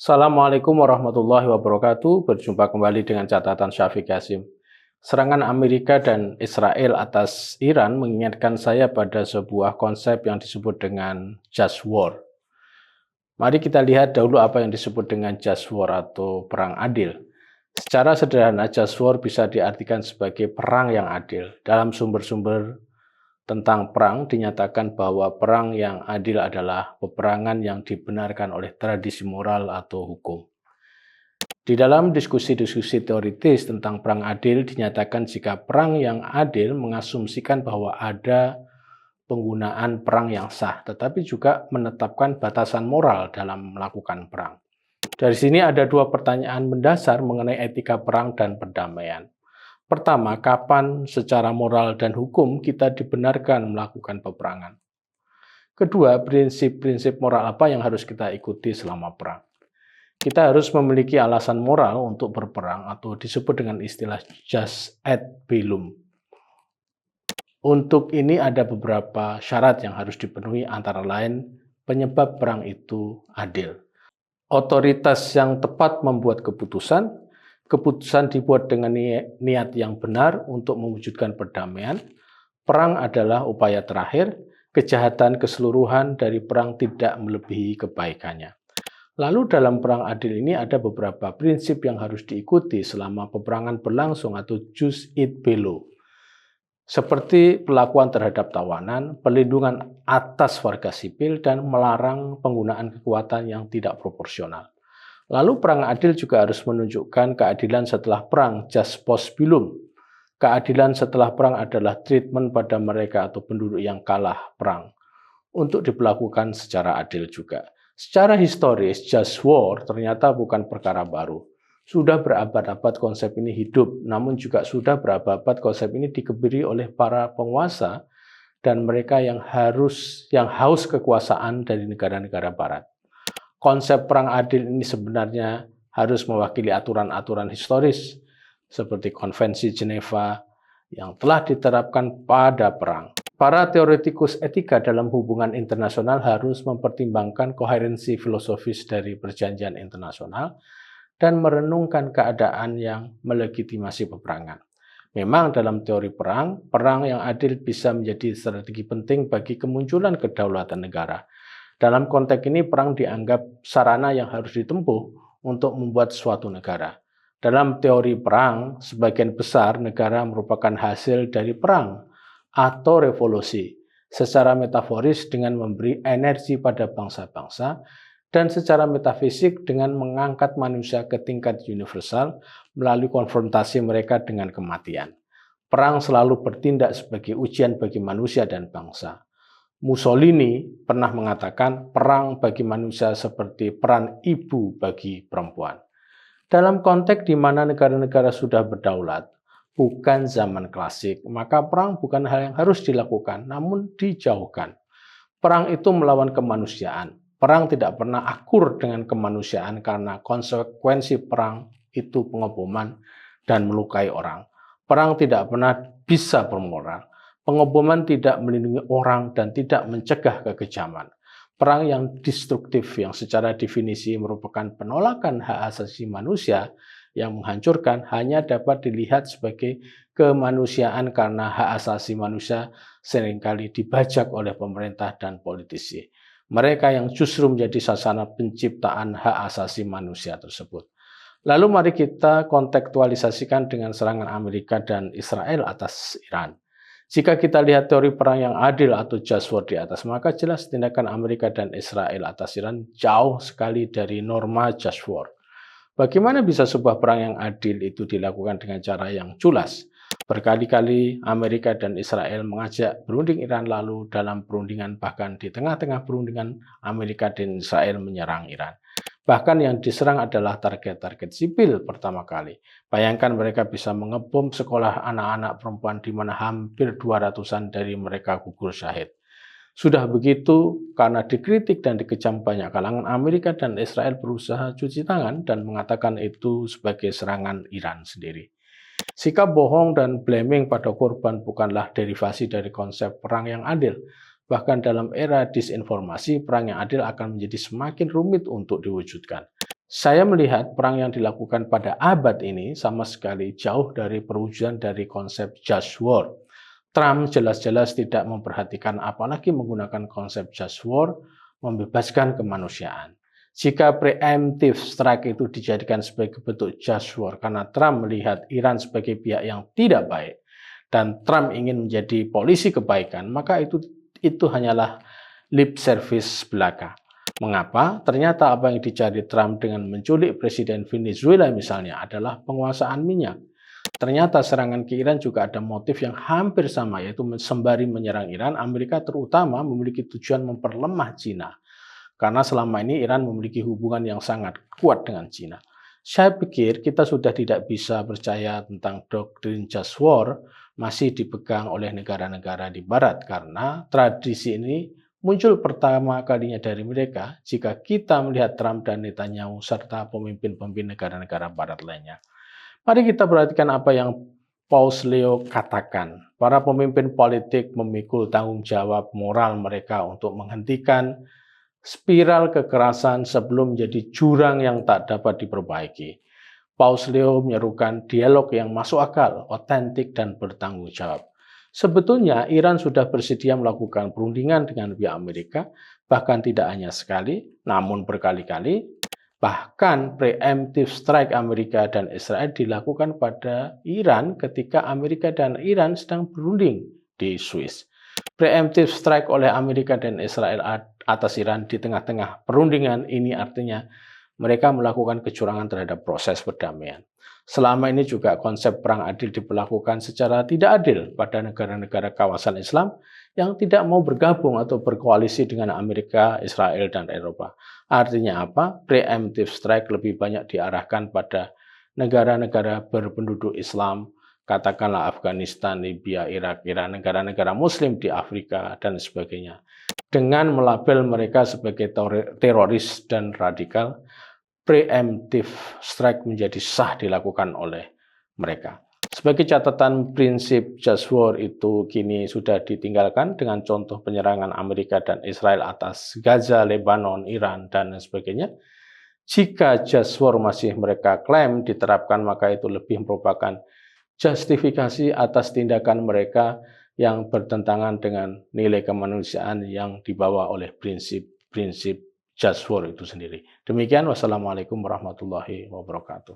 Assalamualaikum warahmatullahi wabarakatuh. Berjumpa kembali dengan catatan Syafiq Yasim. Serangan Amerika dan Israel atas Iran mengingatkan saya pada sebuah konsep yang disebut dengan just war. Mari kita lihat dahulu apa yang disebut dengan just war atau perang adil. Secara sederhana, just war bisa diartikan sebagai perang yang adil. Dalam sumber-sumber tentang perang dinyatakan bahwa perang yang adil adalah peperangan yang dibenarkan oleh tradisi moral atau hukum. Di dalam diskusi-diskusi teoritis tentang perang adil dinyatakan jika perang yang adil mengasumsikan bahwa ada penggunaan perang yang sah, tetapi juga menetapkan batasan moral dalam melakukan perang. Dari sini ada dua pertanyaan mendasar mengenai etika perang dan perdamaian. Pertama, kapan secara moral dan hukum kita dibenarkan melakukan peperangan? Kedua, prinsip-prinsip moral apa yang harus kita ikuti selama perang? Kita harus memiliki alasan moral untuk berperang atau disebut dengan istilah jus ad bellum. Untuk ini ada beberapa syarat yang harus dipenuhi, antara lain penyebab perang itu adil. Otoritas yang tepat membuat keputusan, keputusan dibuat dengan niat yang benar untuk mewujudkan perdamaian, perang adalah upaya terakhir, kejahatan keseluruhan dari perang tidak melebihi kebaikannya. Lalu dalam perang adil ini ada beberapa prinsip yang harus diikuti selama peperangan berlangsung atau jus ad bellum. Seperti pelakuan terhadap tawanan, perlindungan atas warga sipil, dan melarang penggunaan kekuatan yang tidak proporsional. Lalu perang adil juga harus menunjukkan keadilan setelah perang, jus post bellum. Keadilan setelah perang adalah treatment pada mereka atau penduduk yang kalah perang untuk diperlakukan secara adil juga. Secara historis, just war ternyata bukan perkara baru. Sudah berabad-abad konsep ini hidup, namun juga sudah berabad-abad konsep ini dikebiri oleh para penguasa dan mereka yang haus kekuasaan dari negara-negara barat. Konsep perang adil ini sebenarnya harus mewakili aturan-aturan historis seperti Konvensi Geneva yang telah diterapkan pada perang. Para teoretikus etika dalam hubungan internasional harus mempertimbangkan koherensi filosofis dari perjanjian internasional dan merenungkan keadaan yang melegitimasi peperangan. Memang dalam teori perang, perang yang adil bisa menjadi strategi penting bagi kemunculan kedaulatan negara. Dalam konteks ini, perang dianggap sarana yang harus ditempuh untuk membuat suatu negara. Dalam teori perang, sebagian besar negara merupakan hasil dari perang atau revolusi, secara metaforis dengan memberi energi pada bangsa-bangsa, dan secara metafisik dengan mengangkat manusia ke tingkat universal melalui konfrontasi mereka dengan kematian. Perang selalu bertindak sebagai ujian bagi manusia dan bangsa. Mussolini pernah mengatakan perang bagi manusia seperti peran ibu bagi perempuan. Dalam konteks di mana negara-negara sudah berdaulat, bukan zaman klasik, maka perang bukan hal yang harus dilakukan, namun dijauhkan. Perang itu melawan kemanusiaan. Perang tidak pernah akur dengan kemanusiaan karena konsekuensi perang itu pengeboman dan melukai orang. Perang tidak pernah bisa bermoral. Pengeboman tidak melindungi orang dan tidak mencegah kekejaman. Perang yang destruktif, yang secara definisi merupakan penolakan hak asasi manusia, yang menghancurkan, hanya dapat dilihat sebagai kemanusiaan karena hak asasi manusia seringkali dibajak oleh pemerintah dan politisi. Mereka yang justru menjadi sasaran penciptaan hak asasi manusia tersebut. Lalu mari kita kontekstualisasikan dengan serangan Amerika dan Israel atas Iran. Jika kita lihat teori perang yang adil atau just war di atas, maka jelas tindakan Amerika dan Israel atas Iran jauh sekali dari norma just war. Bagaimana bisa sebuah perang yang adil itu dilakukan dengan cara yang culas? Berkali-kali Amerika dan Israel mengajak berunding Iran, lalu dalam perundingan, bahkan di tengah-tengah perundingan, Amerika dan Israel menyerang Iran. Bahkan yang diserang adalah target-target sipil pertama kali. Bayangkan mereka bisa mengebom sekolah anak-anak perempuan di mana hampir 200-an dari mereka gugur syahid. Sudah begitu, karena dikritik dan dikecam banyak kalangan, Amerika dan Israel berusaha cuci tangan dan mengatakan itu sebagai serangan Iran sendiri. Sikap bohong dan blaming pada korban bukanlah derivasi dari konsep perang yang adil. Bahkan dalam era disinformasi, perang yang adil akan menjadi semakin rumit untuk diwujudkan. Saya melihat perang yang dilakukan pada abad ini sama sekali jauh dari perwujudan dari konsep just war. Trump jelas-jelas tidak memperhatikan apalagi menggunakan konsep just war, membebaskan kemanusiaan. Jika preemptive strike itu dijadikan sebagai bentuk just war karena Trump melihat Iran sebagai pihak yang tidak baik dan Trump ingin menjadi polisi kebaikan, maka itu hanyalah lip service belaka. Mengapa? Ternyata apa yang dicari Trump dengan menculik Presiden Venezuela misalnya adalah penguasaan minyak. Ternyata serangan ke Iran juga ada motif yang hampir sama, yaitu sembari menyerang Iran, Amerika terutama memiliki tujuan memperlemah China. Karena selama ini Iran memiliki hubungan yang sangat kuat dengan China. Saya pikir kita sudah tidak bisa percaya tentang doktrin just war masih dipegang oleh negara-negara di Barat, karena tradisi ini muncul pertama kalinya dari mereka jika kita melihat Trump dan Netanyahu serta pemimpin-pemimpin negara-negara Barat lainnya. Mari kita perhatikan apa yang Paus Leo katakan. Para pemimpin politik memikul tanggung jawab moral mereka untuk menghentikan spiral kekerasan sebelum menjadi jurang yang tak dapat diperbaiki. Paus Leo menyerukan dialog yang masuk akal, otentik, dan bertanggung jawab. Sebetulnya Iran sudah bersedia melakukan perundingan dengan pihak Amerika, bahkan tidak hanya sekali, namun berkali-kali. Bahkan preemptive strike Amerika dan Israel dilakukan pada Iran ketika Amerika dan Iran sedang berunding di Swiss. Preemptive strike oleh Amerika dan Israel atas Iran di tengah-tengah perundingan ini artinya mereka melakukan kecurangan terhadap proses perdamaian. Selama ini juga konsep perang adil diberlakukan secara tidak adil pada negara-negara kawasan Islam yang tidak mau bergabung atau berkoalisi dengan Amerika, Israel, dan Eropa. Artinya apa? Preemptive strike lebih banyak diarahkan pada negara-negara berpenduduk Islam, katakanlah Afghanistan, Libya, Irak, Iran, negara-negara Muslim di Afrika, dan sebagainya. Dengan melabel mereka sebagai teroris dan radikal, preemptive strike menjadi sah dilakukan oleh mereka. Sebagai catatan, prinsip just war itu kini sudah ditinggalkan dengan contoh penyerangan Amerika dan Israel atas Gaza, Lebanon, Iran, dan sebagainya. Jika just war masih mereka klaim diterapkan, maka itu lebih merupakan justifikasi atas tindakan mereka yang bertentangan dengan nilai kemanusiaan yang dibawa oleh prinsip-prinsip just war itu sendiri. Demikian, wassalamualaikum warahmatullahi wabarakatuh.